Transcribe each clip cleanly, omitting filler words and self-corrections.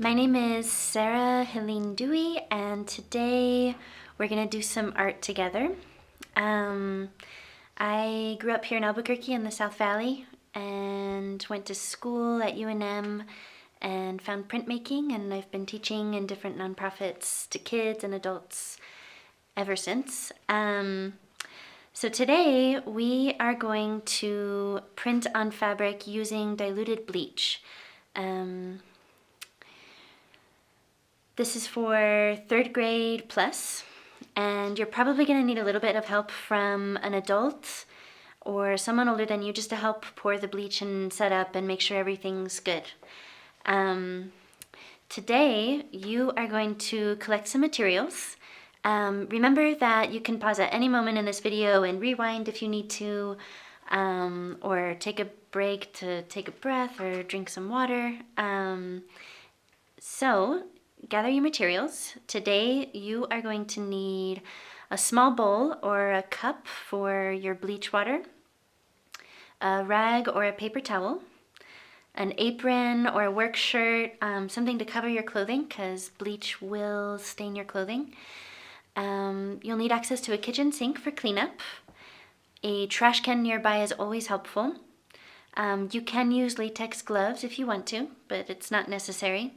My name is Sarah Helene Dewey, and today we're going to do some art together. I grew up here in Albuquerque in the South Valley and went to school at UNM and found printmaking, and I've been teaching in different nonprofits to kids and adults ever since. So today we are going to print on fabric using diluted bleach. This is for 3rd grade plus, and you're probably going to need a little bit of help from an adult or someone older than you just to help pour the bleach and set up and make sure everything's good. Today you are going to collect some materials. Remember that you can pause at any moment in this video and rewind if you need to, or take a break to take a breath or drink some water. So gather your materials. Today you are going to need a small bowl or a cup for your bleach water, a rag or a paper towel, an apron or a work shirt, something to cover your clothing because bleach will stain your clothing. You'll need access to a kitchen sink for cleanup. A trash can nearby is always helpful. You can use latex gloves if you want to, but it's not necessary.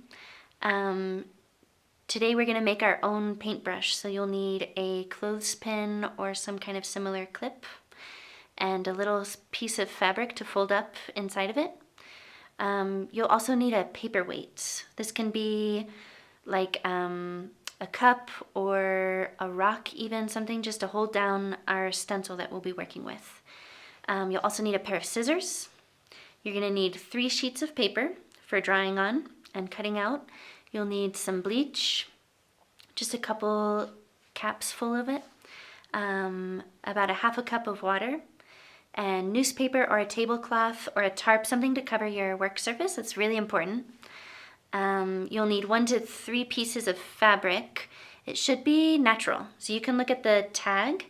Today we're going to make our own paintbrush, so you'll need a clothespin or some kind of similar clip and a little piece of fabric to fold up inside of it. You'll also need a paperweight. This can be like a cup or a rock, even something just to hold down our stencil that we'll be working with. You'll also need a pair of scissors. You're going to need 3 sheets of paper for drawing on and cutting out. You'll need some bleach, just a couple caps full of it, about a half a cup of water, and newspaper or a tablecloth or a tarp, something to cover your work surface. That's really important. You'll need 1 to 3 pieces of fabric. It should be natural, so you can look at the tag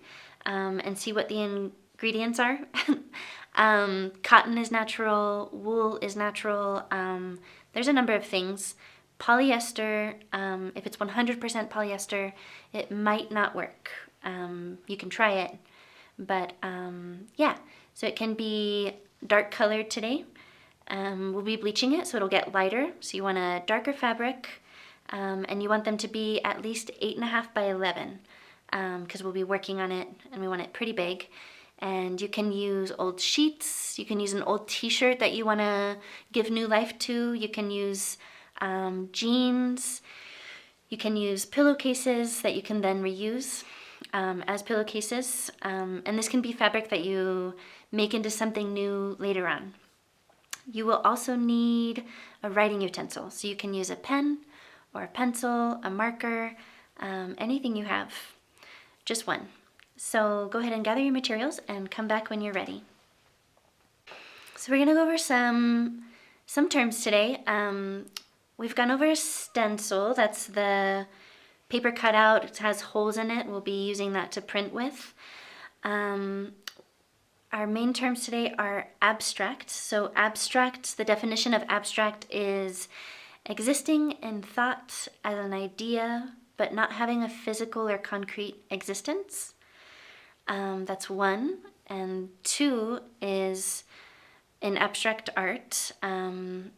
and see what the ingredients are. Cotton is natural, wool is natural, there's a number of things. Polyester, if it's 100% polyester, it might not work. You can try it, but yeah, so it can be dark colored today. We'll be bleaching it so it'll get lighter, so you want a darker fabric, and you want them to be at least 8.5 by 11, because we'll be working on it and we want it pretty big. And you can use old sheets, you can use an old t-shirt that you want to give new life to, you can use jeans, you can use pillowcases that you can then reuse as pillowcases, and this can be fabric that you make into something new later on. You will also need a writing utensil, so you can use a pen or a pencil, a marker, anything you have, just one. So go ahead and gather your materials and come back when you're ready. So we're going to go over some terms today. We've gone over stencil, that's the paper cutout, it has holes in it, we'll be using that to print with. Our main terms today are abstract. So abstract, the definition of abstract is existing in thought as an idea, but not having a physical or concrete existence. That's 1. And 2 is in abstract art.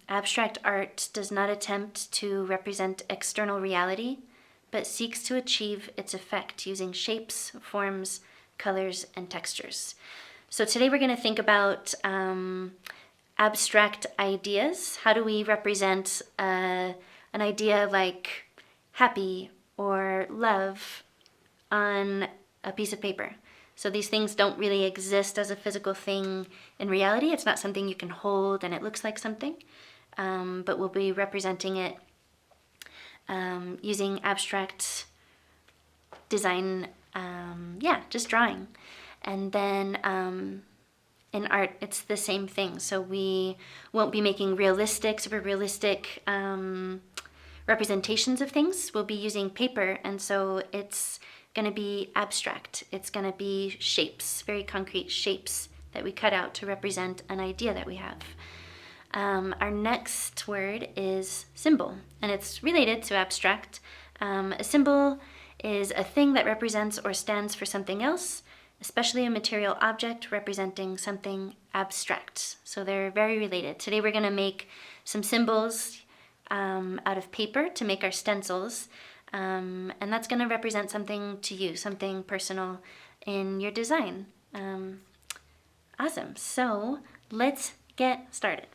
Abstract art does not attempt to represent external reality, but seeks to achieve its effect using shapes, forms, colors, and textures. So today we're going to think about abstract ideas. How do we represent an idea like happy or love on a piece of paper? So these things don't really exist as a physical thing in reality. It's not something you can hold and it looks like something, but we'll be representing it using abstract design, just drawing. And then in art, it's the same thing. So we won't be making super realistic representations of things. We'll be using paper, and so it's going to be abstract. It's going to be shapes, very concrete shapes that we cut out to represent an idea that we have. Our next word is symbol, and it's related to abstract. A symbol is a thing that represents or stands for something else, especially a material object representing something abstract. So they're very related. Today we're going to make some symbols out of paper to make our stencils, and that's going to represent something to you, something personal in your design. Awesome. So let's get started.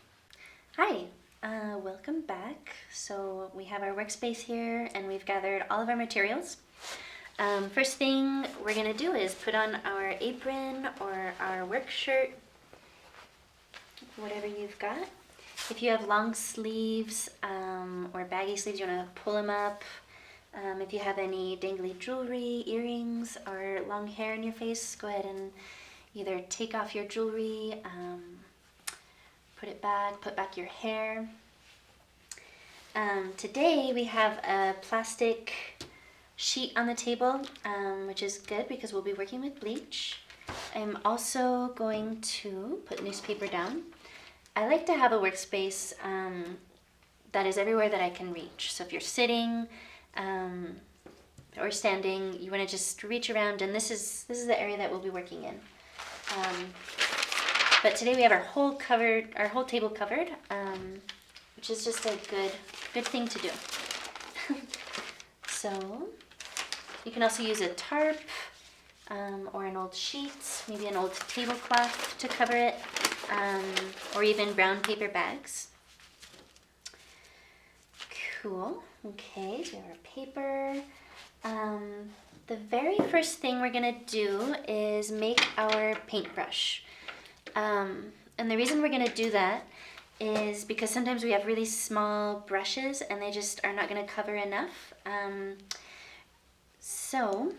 Hi, welcome back. So we have our workspace here and we've gathered all of our materials. First thing we're gonna do is put on our apron or our work shirt, whatever you've got. If you have long sleeves or baggy sleeves, you wanna pull them up. If you have any dangly jewelry, earrings, or long hair in your face, go ahead and either take off your jewelry, put it back, put back your hair. Today we have a plastic sheet on the table, which is good because we'll be working with bleach. I'm also going to put newspaper down. I like to have a workspace that is everywhere that I can reach. So if you're sitting or standing, you want to just reach around, and this is the area that we'll be working in. But today we have our whole table covered, which is just a good thing to do. So you can also use a tarp or an old sheet, maybe an old tablecloth to cover it, or even brown paper bags. Cool. Okay, so we have our paper. The very first thing we're gonna do is make our paintbrush. And the reason we're gonna do that is because sometimes we have really small brushes and they just are not gonna cover enough. So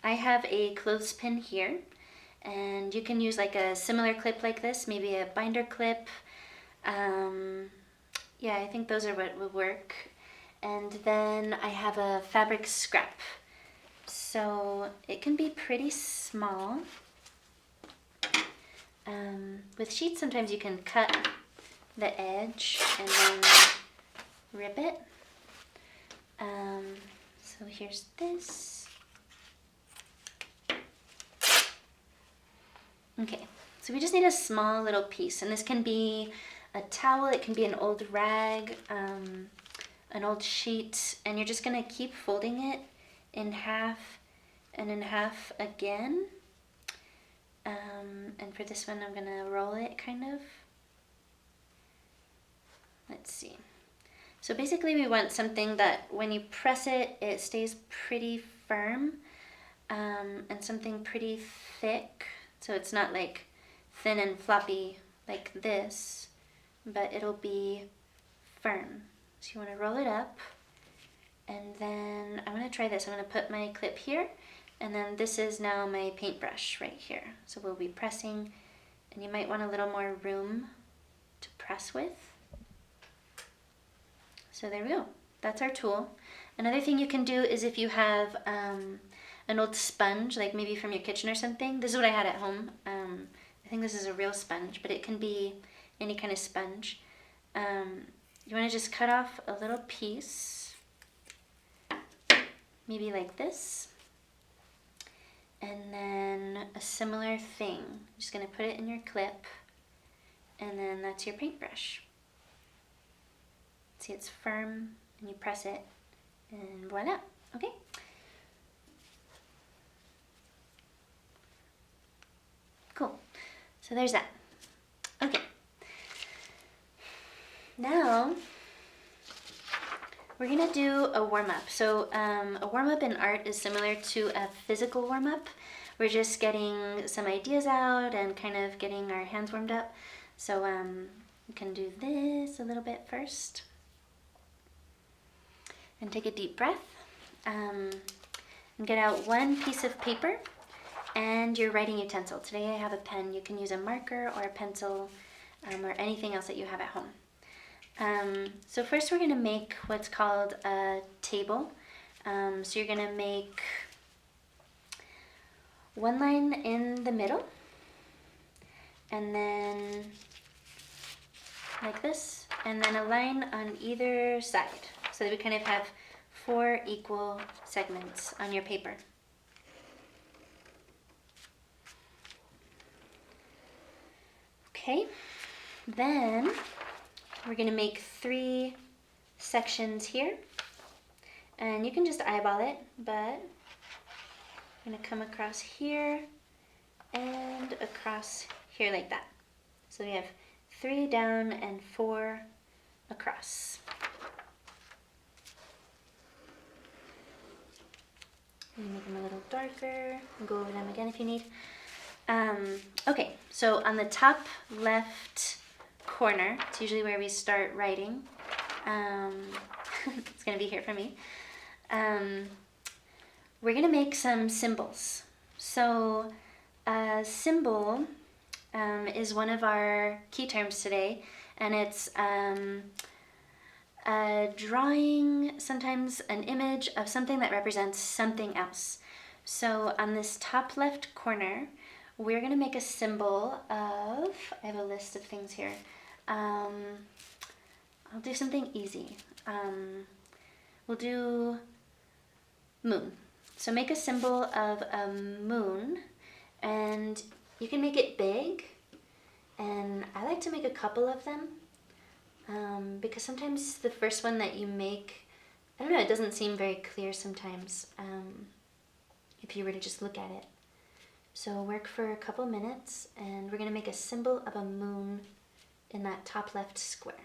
I have a clothespin here, and you can use like a similar clip like this, maybe a binder clip. Yeah, I think those are what will work. And then I have a fabric scrap. So it can be pretty small. With sheets, sometimes you can cut the edge and then rip it. So here's this. Okay, so we just need a small little piece, and this can be a towel, it can be an old rag, an old sheet, and you're just gonna keep folding it in half and in half again. And for this one, I'm gonna roll it kind of. Let's see. So basically we want something that when you press it, it stays pretty firm, and something pretty thick. So it's not like thin and floppy like this, but it'll be firm. So you wanna roll it up, and then I'm gonna try this. I'm gonna put my clip here, and then this is now my paintbrush right here. So we'll be pressing, and you might want a little more room to press with. So there we go, that's our tool. Another thing you can do is if you have an old sponge, like maybe from your kitchen or something. This is what I had at home. I think this is a real sponge, but it can be any kind of sponge. You wanna just cut off a little piece, maybe like this. And then a similar thing. I'm just gonna put it in your clip, and then that's your paintbrush. See, it's firm, and you press it, and voila, okay? Cool, so there's that. Okay, now we're gonna do a warm-up. So a warm-up in art is similar to a physical warm-up. We're just getting some ideas out and kind of getting our hands warmed up. So we can do this a little bit first. And take a deep breath. And get out one piece of paper and your writing utensil. Today I have a pen. You can use a marker or a pencil or anything else that you have at home. So first we're gonna make what's called a table. So you're gonna make one line in the middle, and then like this, and then a line on either side, so that we kind of have 4 equal segments on your paper. Okay, then we're going to make 3 sections here, and you can just eyeball it, but I'm going to come across here and across here like that. So we have 3 down and 4 across. Make them a little darker, and go over them again if you need. Okay, so on the top left corner, it's usually where we start writing. It's gonna be here for me. We're gonna make some symbols. So a symbol is one of our key terms today, and it's a drawing, sometimes an image of something that represents something else. So on this top left corner, we're going to make a symbol of, I have a list of things here. I'll do something easy. We'll do moon. So make a symbol of a moon, and you can make it big, and I like to make a couple of them, because sometimes the first one that you make, I don't know, it doesn't seem very clear sometimes if you were to just look at it. So work for a couple minutes, and we're going to make a symbol of a moon in that top left square.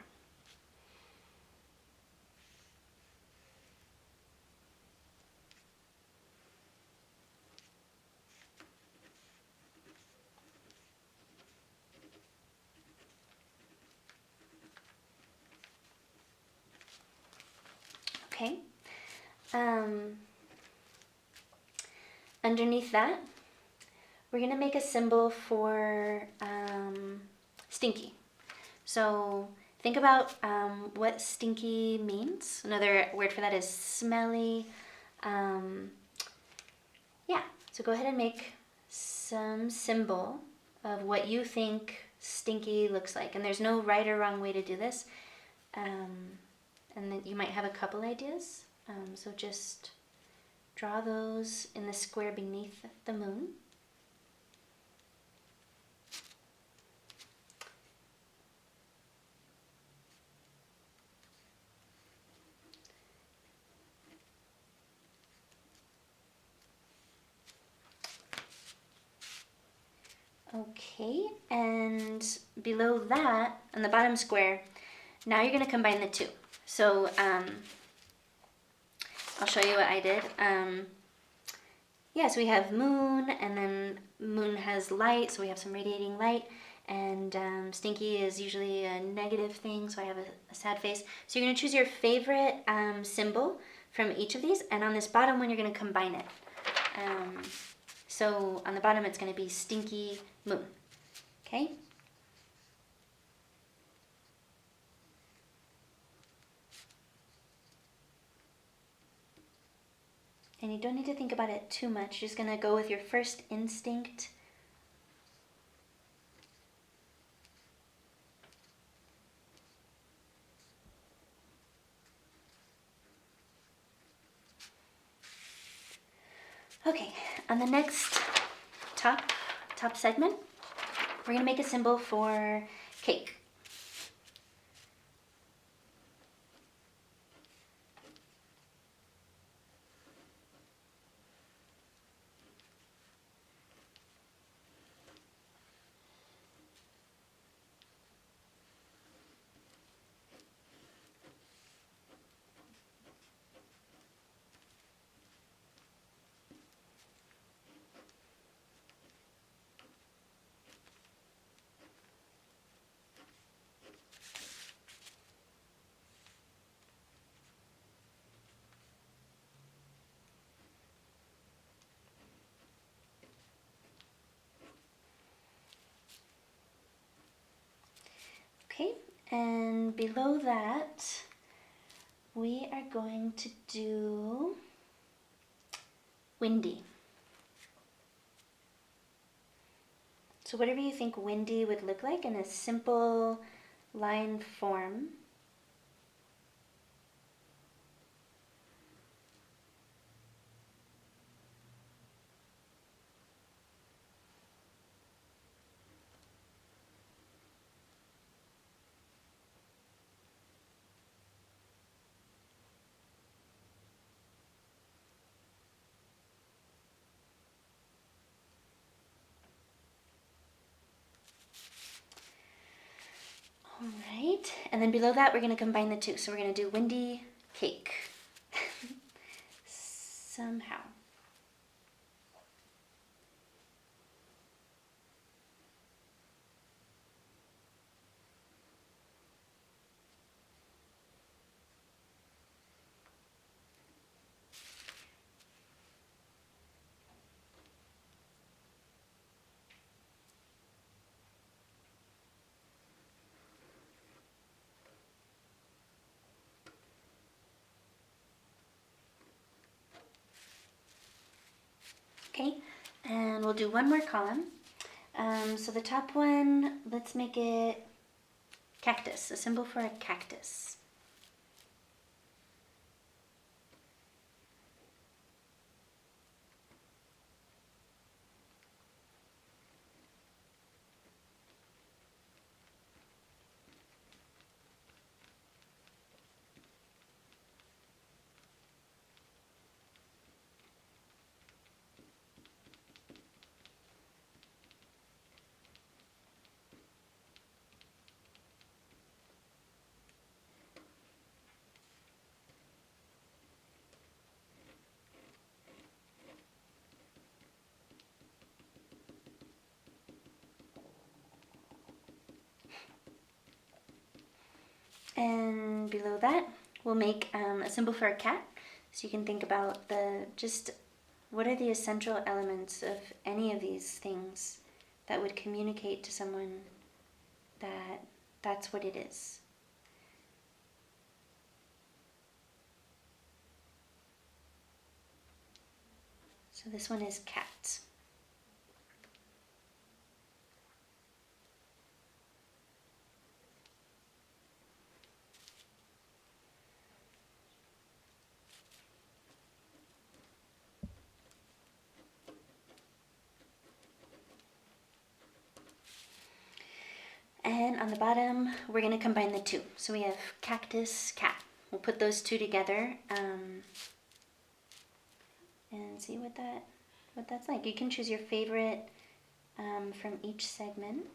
Okay. Underneath that, we're going to make a symbol for stinky. So think about what stinky means. Another word for that is smelly. Yeah, so go ahead and make some symbol of what you think stinky looks like. And there's no right or wrong way to do this. And then you might have a couple ideas. So just draw those in the square beneath the moon. Okay, and below that, on the bottom square, now you're going to combine the two. So I'll show you what I did. Yeah, so we have moon, and then moon has light, so we have some radiating light, and stinky is usually a negative thing, so I have a sad face. So you're going to choose your favorite symbol from each of these, and on this bottom one, you're going to combine it. So on the bottom, it's going to be stinky moon. Okay? And you don't need to think about it too much. You're just going to go with your first instinct. Okay, on the next top segment, we're going to make a symbol for cake. Okay, and below that, we are going to do windy. So whatever you think windy would look like in a simple line form. All right, and then below that we're going to combine the two. So we're going to do windy cake somehow. Okay, and we'll do one more column. So the top one, let's make it cactus, a symbol for a cactus. And below that, we'll make a symbol for a cat. So you can think about what are the essential elements of any of these things that would communicate to someone that that's what it is. So this one is cat. And on the bottom, we're going to combine the two. So we have cactus, cat. We'll put those two together and see what that's like. You can choose your favorite from each segment.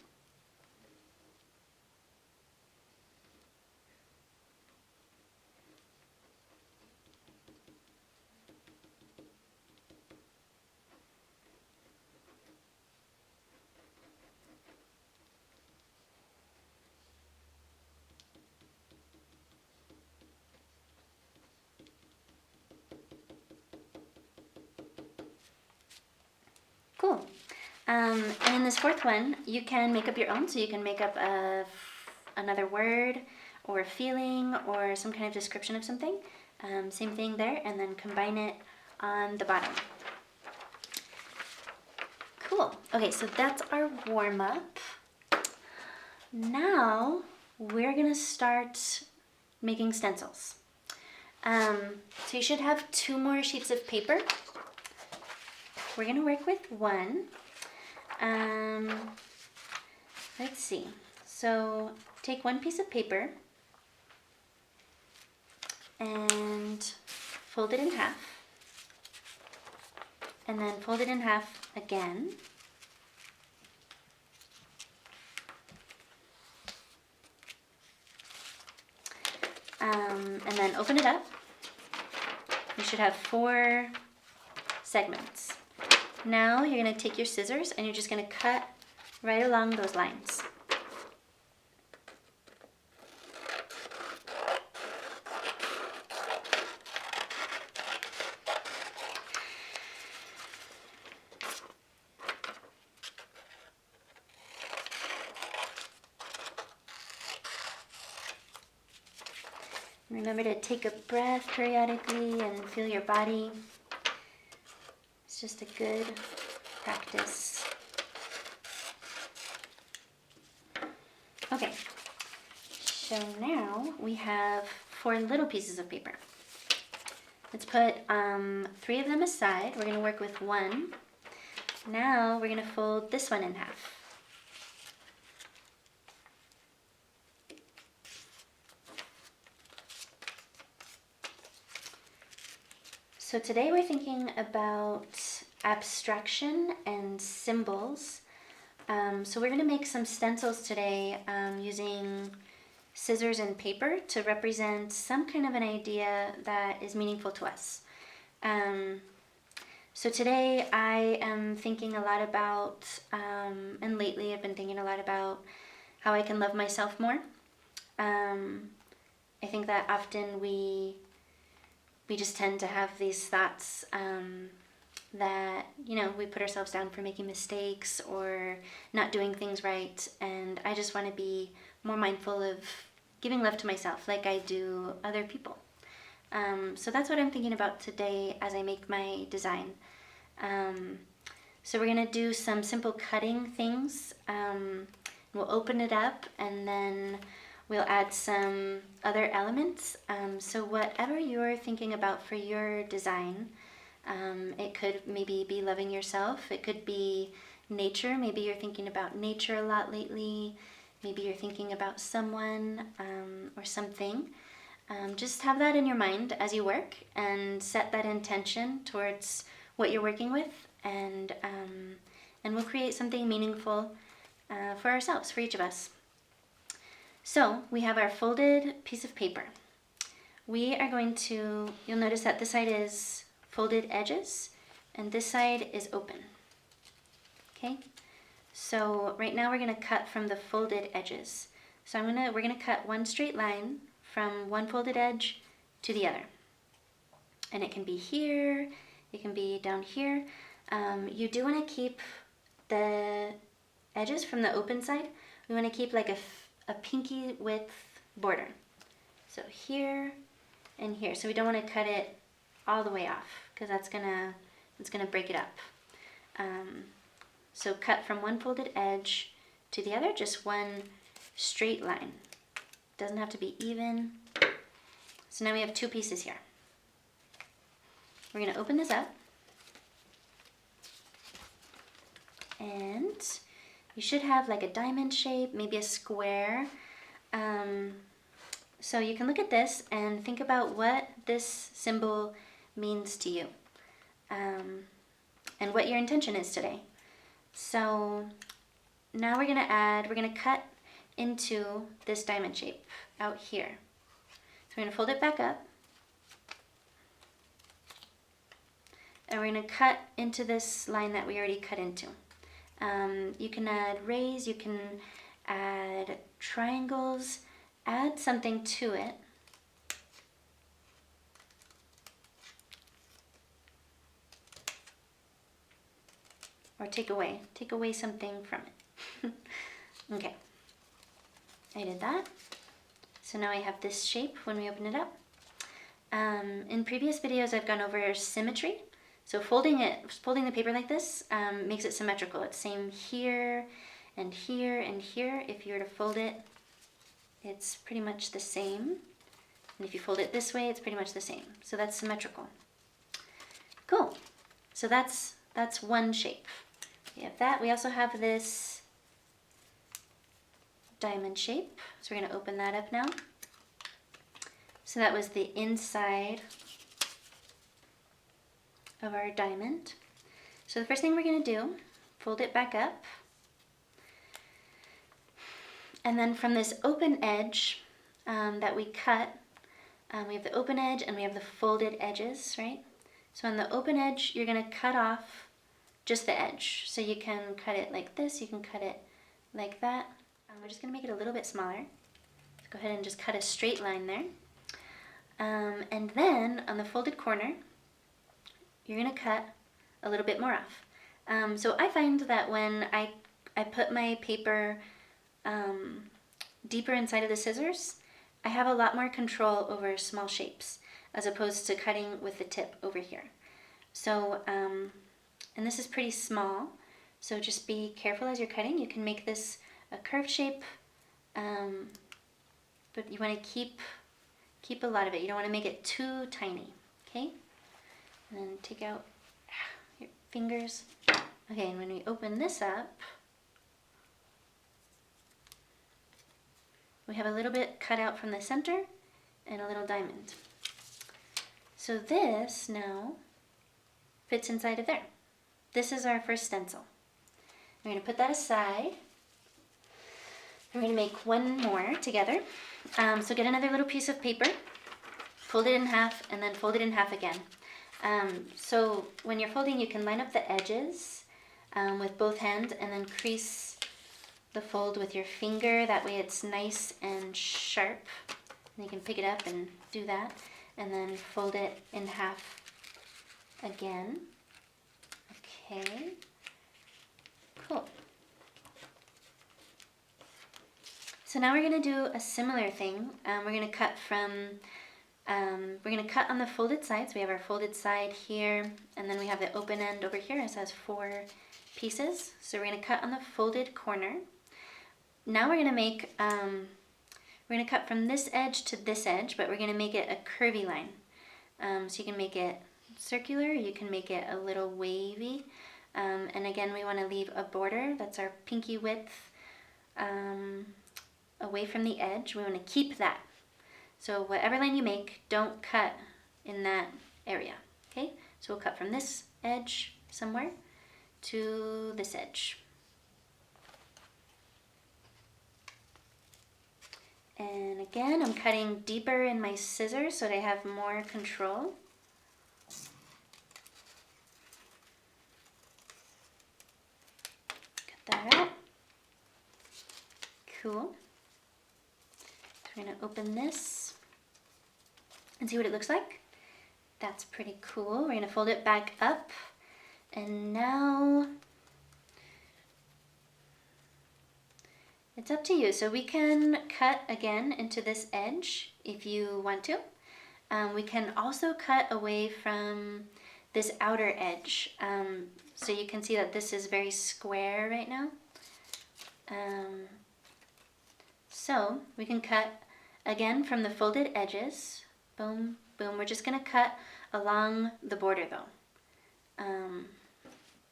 Cool. And in this fourth one, you can make up your own. So you can make up another word or a feeling or some kind of description of something. Same thing there, and then combine it on the bottom. Cool. Okay, so that's our warm-up. Now we're gonna start making stencils. So you should have 2 more sheets of paper. We're gonna work with one. Let's see. So take one piece of paper and fold it in half. And then fold it in half again. And then open it up. You should have 4 segments. Now you're going to take your scissors and you're just going to cut right along those lines. Remember to take a breath periodically and feel your body. It's just a good practice. Okay, So now we have 4 little pieces of paper. Let's put 3 of them aside. We're going to work with 1. Now we're going to fold this one in half. So today we're thinking about abstraction and symbols. So we're going to make some stencils today using scissors and paper to represent some kind of an idea that is meaningful to us. So today I am thinking a lot about, and lately I've been thinking a lot about how I can love myself more. I think that often we just tend to have these thoughts that, you know, we put ourselves down for making mistakes or not doing things right, and I just want to be more mindful of giving love to myself like I do other people. So that's what I'm thinking about today as I make my design. So we're going to do some simple cutting things. We'll open it up and then we'll add some other elements. So whatever you're thinking about for your design, it could maybe be loving yourself. It could be nature. Maybe you're thinking about nature a lot lately. Maybe you're thinking about someone or something. Just have that in your mind as you work and set that intention towards what you're working with, and we'll create something meaningful for ourselves, for each of us. So we have our folded piece of paper. We are going to, you'll notice that this side is folded edges and this side is open. Okay, so right now we're going to cut from the folded edges. So we're going to cut one straight line from one folded edge to the other. And it can be here, it can be down here. You do want to keep the edges from the open side. We want to keep like a pinky width border. So here and here. So we don't want to cut it all the way off because it's gonna break it up. So cut from one folded edge to the other, just one straight line. Doesn't have to be even. So now we have 2 pieces here. We're going to open this up. And you should have like a diamond shape, maybe a square. So you can look at this and think about what this symbol means to you, and what your intention is today. So now we're going to cut into this diamond shape out here. So we're going to fold it back up. And we're going to cut into this line that we already cut into. You can add rays, you can add triangles, add something to it. Or take away something from it. Okay, I did that. So now I have this shape when we open it up. In previous videos I've gone over symmetry. So folding the paper like this makes it symmetrical. It's same here and here and here. If you were to fold it, it's pretty much the same. And if you fold it this way, it's pretty much the same. So that's symmetrical. Cool. So that's one shape. We have that. We also have this diamond shape. So we're going to open that up now. So that was the inside of our diamond. So the first thing we're going to do, fold it back up. And then from this open edge that we cut, we have the open edge and we have the folded edges, right? So on the open edge, you're going to cut off just the edge. So you can cut it like this, you can cut it like that. We're just going to make it a little bit smaller. Let's go ahead and just cut a straight line there. And then on the folded corner, you're going to cut a little bit more off. So I find that when I put my paper deeper inside of the scissors, I have a lot more control over small shapes as opposed to cutting with the tip over here. So, and this is pretty small, so just be careful as you're cutting. You can make this a curved shape, but you want to keep a lot of it. You don't want to make it too tiny, okay? And then take out your fingers. Okay, and when we open this up, we have a little bit cut out from the center and a little diamond. So this now fits inside of there. This is our first stencil. We're going to put that aside. We're going to make one more together. So get another little piece of paper, fold it in half, and then fold it in half again. So when you're folding, you can line up the edges with both hands and then crease the fold with your finger. That way it's nice and sharp. And you can pick it up and do that. And then fold it in half again. Okay, cool. So now we're going to do a similar thing. We're going to cut on the folded sides. We have our folded side here, and then we have the open end over here. It has 4 pieces. So we're going to cut on the folded corner. Now we're going to make, we're going to cut from this edge to this edge, but we're going to make it a curvy line. So you can make it circular, you can make it a little wavy. And again, we want to leave a border. That's our pinky width away from the edge. We want to keep that. So whatever line you make, don't cut in that area. Okay? So we'll cut from this edge somewhere to this edge. And again, I'm cutting deeper in my scissors so that I have more control. Cut that out. Cool. So we're going to open this and see what it looks like. That's pretty cool. We're going to fold it back up. And now it's up to you. So we can cut again into this edge if you want to. We can also cut away from this outer edge. So you can see that this is very square right now. So we can cut again from the folded edges. Boom, boom. We're just going to cut along the border though.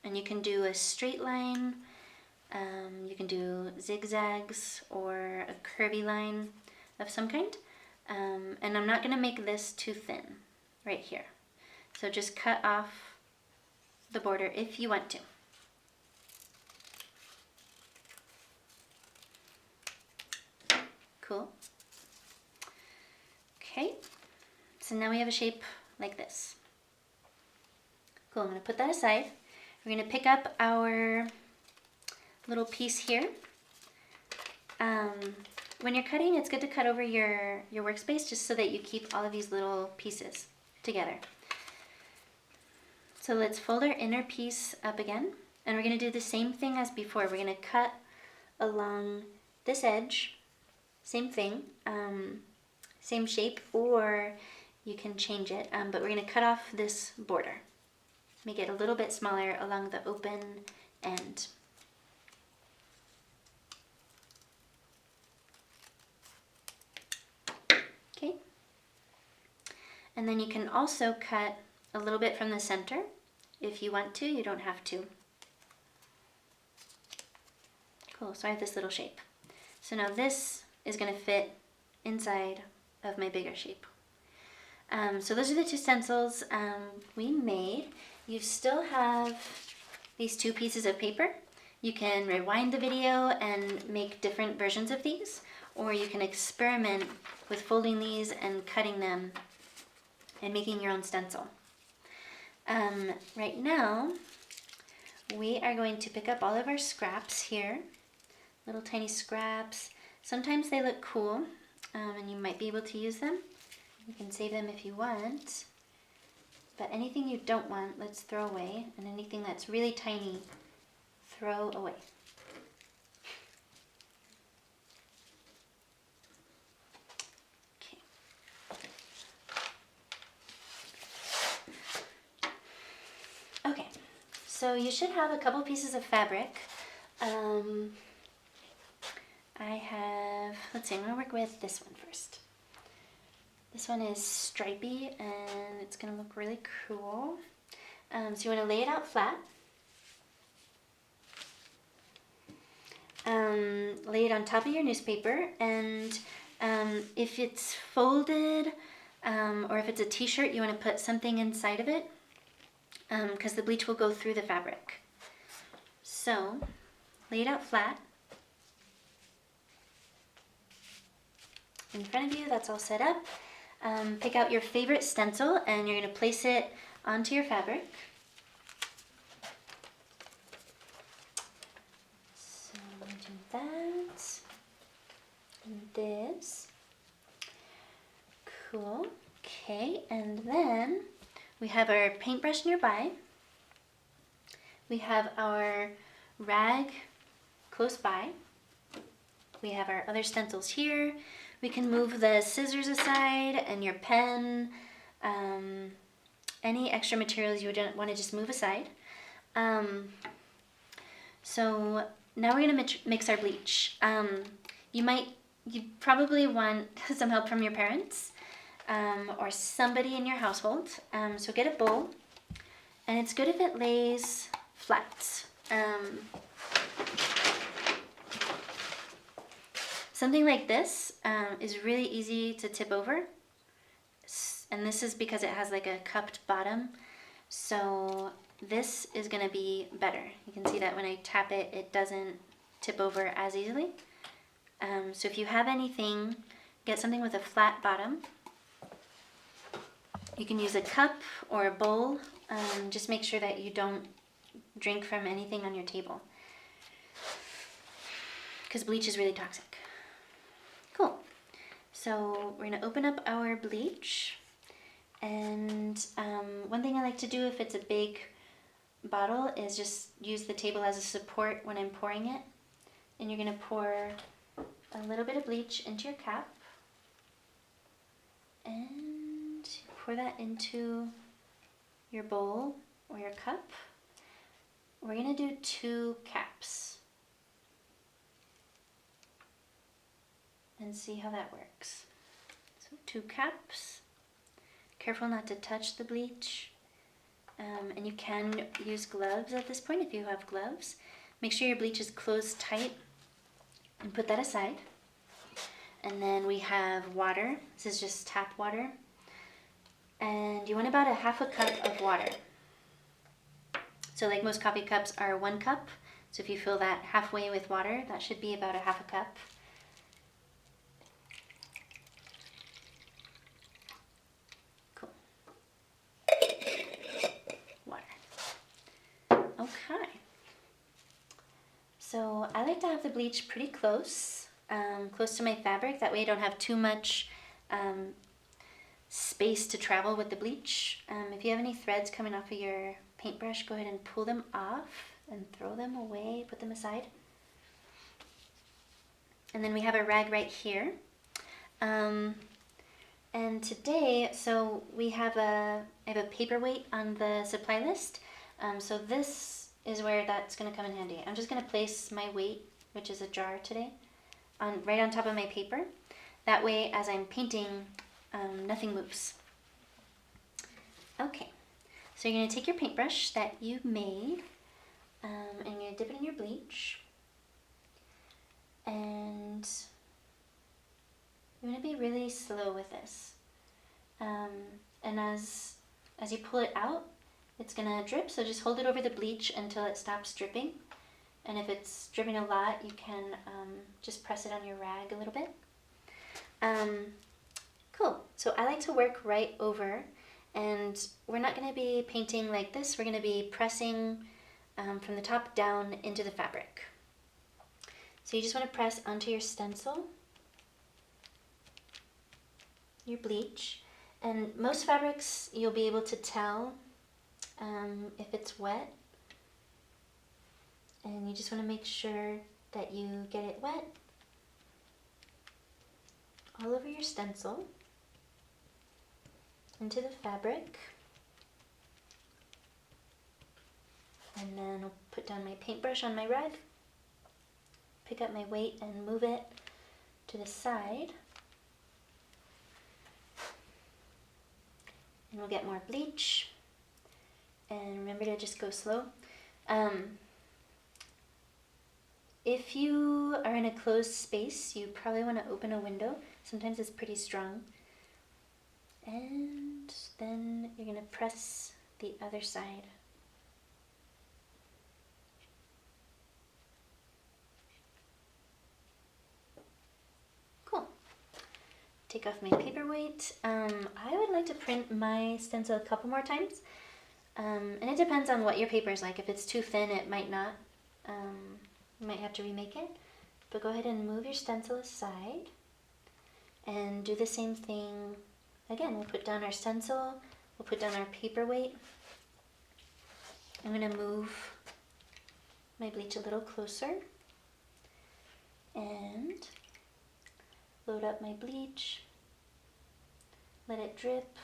And you can do a straight line. You can do zigzags or a curvy line of some kind. And I'm not going to make this too thin right here. So just cut off the border if you want to. Cool. Okay, so now we have a shape like this. Cool, I'm going to put that aside. We're going to pick up our little piece here. When you're cutting, it's good to cut over your workspace just so that you keep all of these little pieces together. So let's fold our inner piece up again, and we're going to do the same thing as before. We're going to cut along this edge, same thing, same shape, or you can change it, but we're going to cut off this border. Make it a little bit smaller along the open end. Okay. And then you can also cut a little bit from the center if you want to. You don't have to. Cool, so I have this little shape. So now this is going to fit inside of my bigger shape. So those are the 2 stencils we made. You still have these 2 pieces of paper. You can rewind the video and make different versions of these, or you can experiment with folding these and cutting them and making your own stencil. Right now, we are going to pick up all of our scraps here, little tiny scraps. Sometimes they look cool, and you might be able to use them. You can save them if you want. But anything you don't want, let's throw away. And anything that's really tiny, throw away. Okay. Okay, so you should have a couple pieces of fabric. I have, let's see, I'm gonna work with this one first. This one is stripy and it's gonna look really cool. So you wanna lay it out flat. Lay it on top of your newspaper, and if it's folded or if it's a t-shirt, you wanna put something inside of it because the bleach will go through the fabric. So, lay it out flat. In front of you, that's all set up. Pick out your favorite stencil and you're going to place it onto your fabric. So I'm going to do that and this. Cool. Okay, and then we have our paintbrush nearby. We have our rag close by. We have our other stencils here. We can move the scissors aside and your pen, any extra materials you would want to just move aside. So now we're going to mix our bleach. You'd probably want some help from your parents or somebody in your household. So get a bowl, and it's good if it lays flat. Something like this is really easy to tip over, and this is because it has like a cupped bottom, so this is going to be better. You can see that when I tap it, it doesn't tip over as easily. So if you have anything, get something with a flat bottom. You can use a cup or a bowl. Just make sure that you don't drink from anything on your table, because bleach is really toxic. Cool. So we're going to open up our bleach, and one thing I like to do if it's a big bottle is just use the table as a support when I'm pouring it. And you're going to pour a little bit of bleach into your cap, and pour that into your bowl or your cup. We're going to do 2 caps and see how that works. So 2 caps. Careful not to touch the bleach. And you can use gloves at this point if you have gloves. Make sure your bleach is closed tight and put that aside. And then we have water. This is just tap water. And you want about a half a cup of water. So like most coffee cups are 1 cup. So if you fill that halfway with water, that should be about a half a cup. Okay, so I like to have the bleach pretty close, close to my fabric. That way I don't have too much space to travel with the bleach. If you have any threads coming off of your paintbrush, go ahead and pull them off and throw them away, put them aside. And then we have a rag right here. And today, so I have a paperweight on the supply list. So this is where that's going to come in handy. I'm just going to place my weight, which is a jar today, right on top of my paper. That way, as I'm painting, nothing moves. Okay, so you're going to take your paintbrush that you made, and you're going to dip it in your bleach. And you want to be really slow with this. And as you pull it out, it's gonna drip, so just hold it over the bleach until it stops dripping. And if it's dripping a lot, you can just press it on your rag a little bit. Cool, so I like to work right over, and we're not gonna be painting like this, we're gonna be pressing from the top down into the fabric. So you just wanna press onto your stencil, your bleach, and most fabrics you'll be able to tell if it's wet, and you just want to make sure that you get it wet all over your stencil, into the fabric, and then I'll put down my paintbrush on my rag, pick up my weight and move it to the side. And we'll get more bleach. And remember to just go slow. If you are in a closed space, you probably want to open a window. Sometimes it's pretty strong. And then you're going to press the other side. Cool. Take off my paperweight. I would like to print my stencil a couple more times. And it depends on what your paper is like. If it's too thin, it might not. You might have to remake it. But go ahead and move your stencil aside. And do the same thing again. We'll put down our stencil. We'll put down our paperweight. I'm going to move my bleach a little closer. And load up my bleach. Let it drip.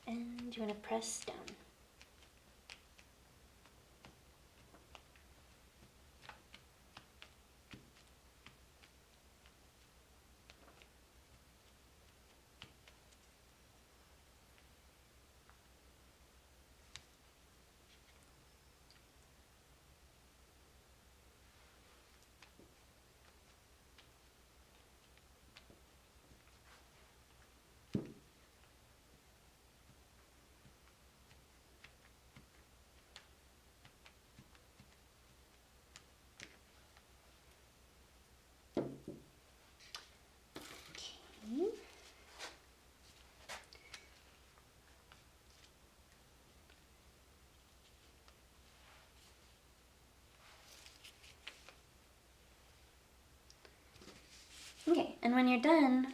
And you want to press down. Okay, and when you're done,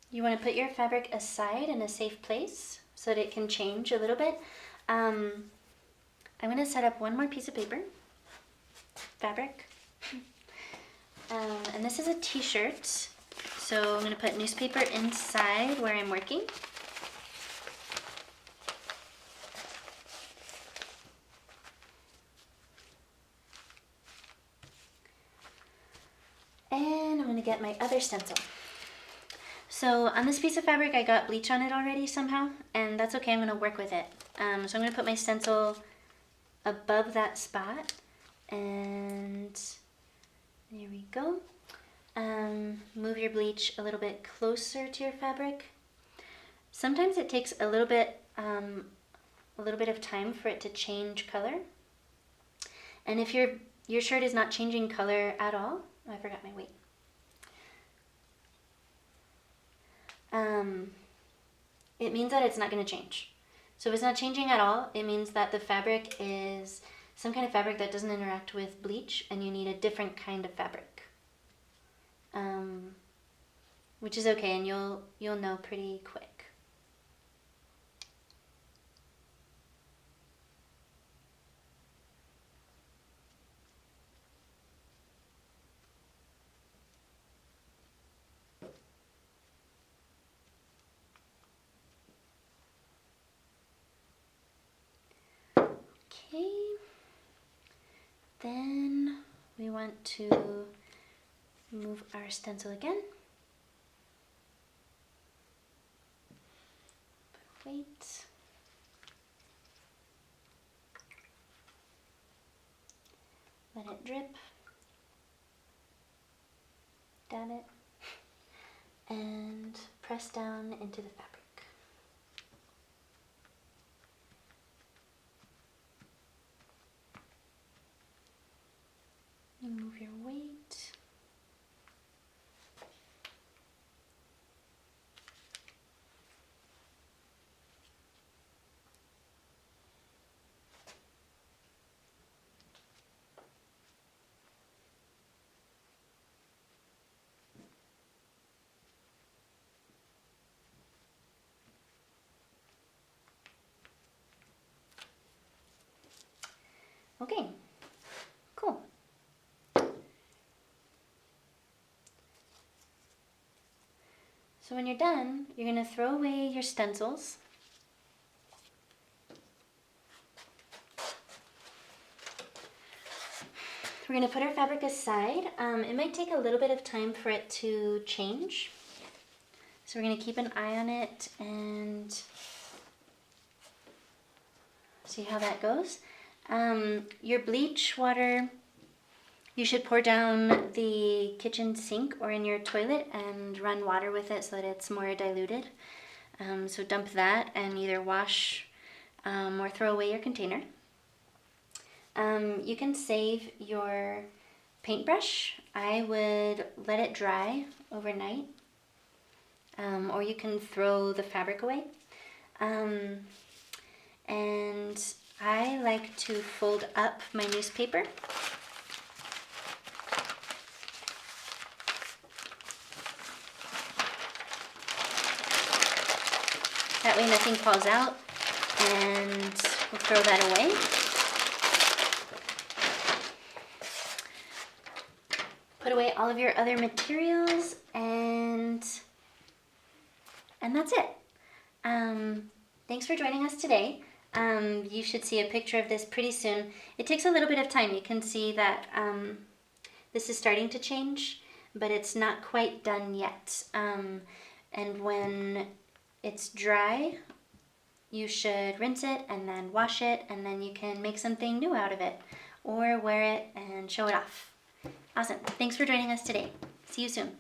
you want to put your fabric aside in a safe place so that it can change a little bit. I'm going to set up one more piece of paper, fabric, and this is a t-shirt, so I'm going to put newspaper inside where I'm working. And I'm going to get my other stencil. So on this piece of fabric, I got bleach on it already somehow, and that's okay, I'm going to work with it. So I'm going to put my stencil above that spot, and there we go. Move your bleach a little bit closer to your fabric. Sometimes it takes a little bit of time for it to change color. And if your shirt is not changing color at all, oh, I forgot my weight. It means that it's not going to change. So if it's not changing at all, it means that the fabric is some kind of fabric that doesn't interact with bleach, and you need a different kind of fabric. Which is okay, and you'll know pretty quick. Okay, then we want to move our stencil again. Put weight. Let it drip. Dab it. And press down into the fabric. Move your weight. Okay, cool. So when you're done, you're going to throw away your stencils. we're going to put our fabric aside. It might take a little bit of time for it to change. So we're going to keep an eye on it and see how that goes. Your bleach water, you should pour down the kitchen sink or in your toilet and run water with it so that it's more diluted. So dump that and either wash or throw away your container. You can save your paintbrush. I would let it dry overnight, or you can throw the fabric away. And I like to fold up my newspaper. That way nothing falls out, and we'll throw that away. Put away all of your other materials, and that's it. Thanks for joining us today. You should see a picture of this pretty soon. It takes a little bit of time. You can see that this is starting to change, but it's not quite done yet. And when it's dry, you should rinse it and then wash it, and then you can make something new out of it or wear it and show it off. Awesome. Thanks for joining us today. See you soon.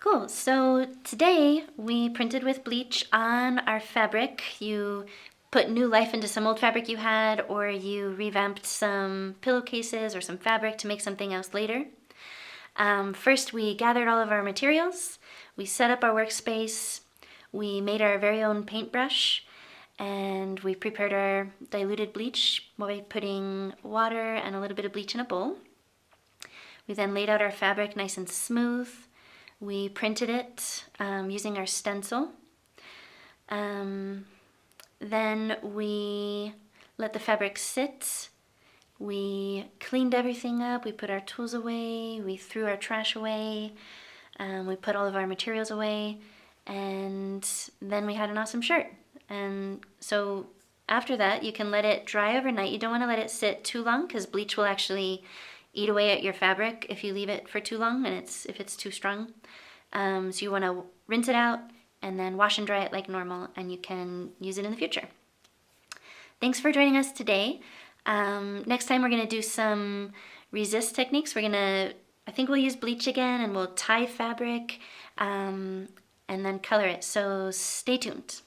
Cool. So today we printed with bleach on our fabric. You put new life into some old fabric you had, or you revamped some pillowcases or some fabric to make something else later. First, we gathered all of our materials. We set up our workspace. We made our very own paintbrush, and we prepared our diluted bleach by putting water and a little bit of bleach in a bowl. We then laid out our fabric nice and smooth. We printed it using our stencil. Then we let the fabric sit. We cleaned everything up. We put our tools away. We threw our trash away. We put all of our materials away. And then we had an awesome shirt. And so after that, you can let it dry overnight. You don't want to let it sit too long because bleach will actually eat away at your fabric if you leave it for too long and if it's too strong. So you want to rinse it out and then wash and dry it like normal, and you can use it in the future. Thanks for joining us today. Next time we're going to do some resist techniques. I think we'll use bleach again, and we'll tie fabric and then color it. So stay tuned.